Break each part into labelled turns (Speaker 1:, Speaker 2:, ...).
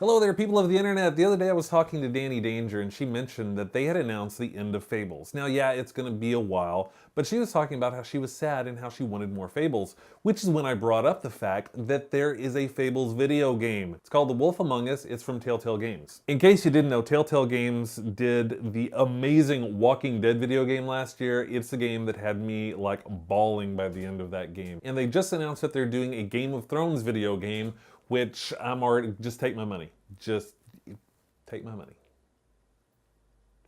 Speaker 1: Hello there, people of the internet. The other day I was talking to Danni and she mentioned that they had announced the end of Fables. Now, yeah, it's going to be a while, but she was talking about how she was sad and how she wanted more Fables, which is when I brought up the fact that there is a Fables video game. It's called The Wolf Among Us. It's from Telltale Games. In case you didn't know, Telltale Games did the amazing Walking Dead video game last year. It's the game that had me like bawling by the end of that game. And they just announced that they're doing a Game of Thrones video game, which I'm already, just take my money. Just take my money.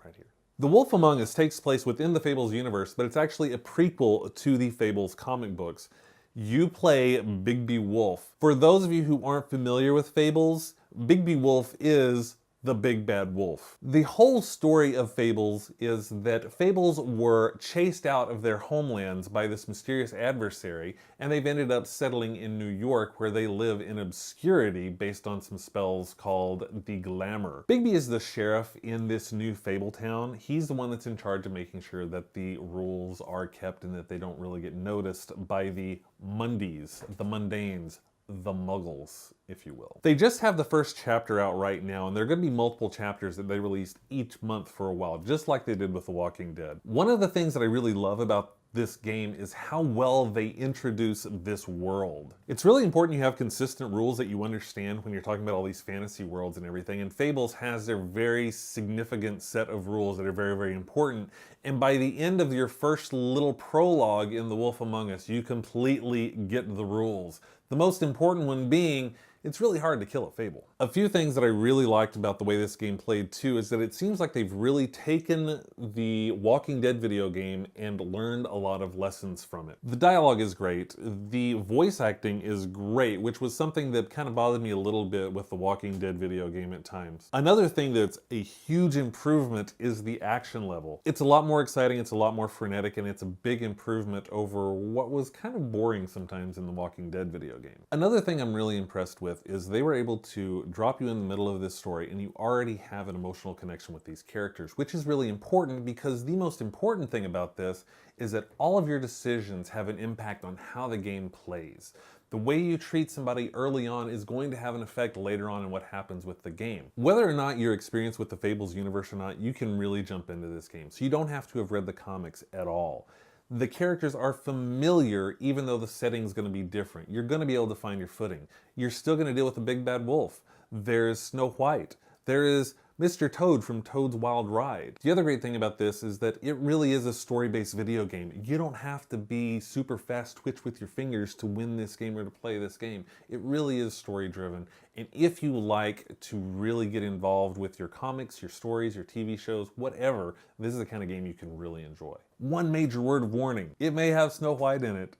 Speaker 1: Right here. The Wolf Among Us takes place within the Fables universe, but it's actually a prequel to the Fables comic books. You play Bigby Wolf. For those of you who aren't familiar with Fables, Bigby Wolf is the big bad wolf. The whole story of Fables is that Fables were chased out of their homelands by this mysterious adversary, and they've ended up settling in New York, where they live in obscurity based on some spells called the Glamour. Bigby is the sheriff in this new Fable town. He's the one that's in charge of making sure that the rules are kept and that they don't really get noticed by the Mundies, the Mundanes, the Muggles, if you will. They just have the first chapter out right now, and there are going to be multiple chapters that they released each month for a while, just like they did with The Walking Dead. One of the things that I really love about this game is how well they introduce this world. It's really important you have consistent rules that you understand when you're talking about all these fantasy worlds and everything, and Fables has their very significant set of rules that are very, very important, and by the end of your first little prologue in The Wolf Among Us, you completely get the rules. The most important one being, it's really hard to kill a Fable. A few things that I really liked about the way this game played too is that it seems like they've really taken the Walking Dead video game and learned a lot of lessons from it. The dialogue is great, the voice acting is great, which was something that kind of bothered me a little bit with the Walking Dead video game at times. Another thing that's a huge improvement is the action level. It's a lot more exciting, it's a lot more frenetic, and it's a big improvement over what was kind of boring sometimes in the Walking Dead video game. Another thing I'm really impressed with is they were able to drop you in the middle of this story and you already have an emotional connection with these characters, which is really important because the most important thing about this is that all of your decisions have an impact on how the game plays. The way you treat somebody early on is going to have an effect later on in what happens with the game. Whether or not you're experienced with the Fables universe or not, you can really jump into this game. So you don't have to have read the comics at all. The characters are familiar even though the setting's going to be different. You're going to be able to find your footing. You're still going to deal with the big bad wolf. There's Snow White. There is Mr. Toad from Toad's Wild Ride. The other great thing about this is that it really is a story-based video game. You don't have to be super fast twitch with your fingers to win this game or to play this game. It really is story-driven. And if you like to really get involved with your comics, your stories, your TV shows, whatever, this is the kind of game you can really enjoy. One major word of warning. It may have Snow White in it.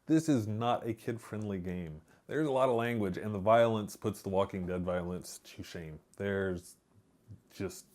Speaker 1: This is not a kid-friendly game. There's a lot of language, and the violence puts the Walking Dead violence to shame. Just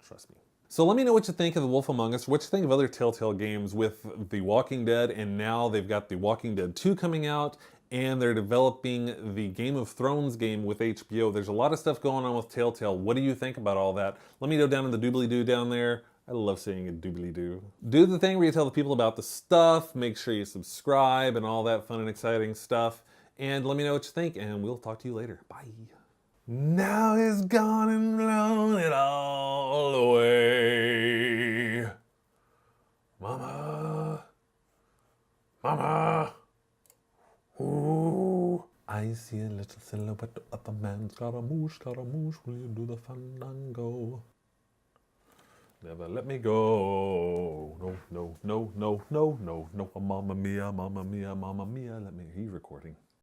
Speaker 1: trust me. So let me know what you think of The Wolf Among Us, what you think of other Telltale games with The Walking Dead, and now they've got The Walking Dead 2 coming out, and they're developing the Game of Thrones game with HBO. There's a lot of stuff going on with Telltale. What do you think about all that? Let me know down in the doobly-doo down there. I love saying a doobly-doo. Do the thing where you tell the people about the stuff, make sure you subscribe and all that fun and exciting stuff, and let me know what you think, and we'll talk to you later. Bye. Now he's gone and blown it all away. Mama, mama, ooh. I see a little silhouette of a man. Scaramouche, Scaramouche, will you do the fandango? Never let me go. No, no, no, no, no, no, no. Mamma mia, mamma mia, mamma mia. Let me. He's recording.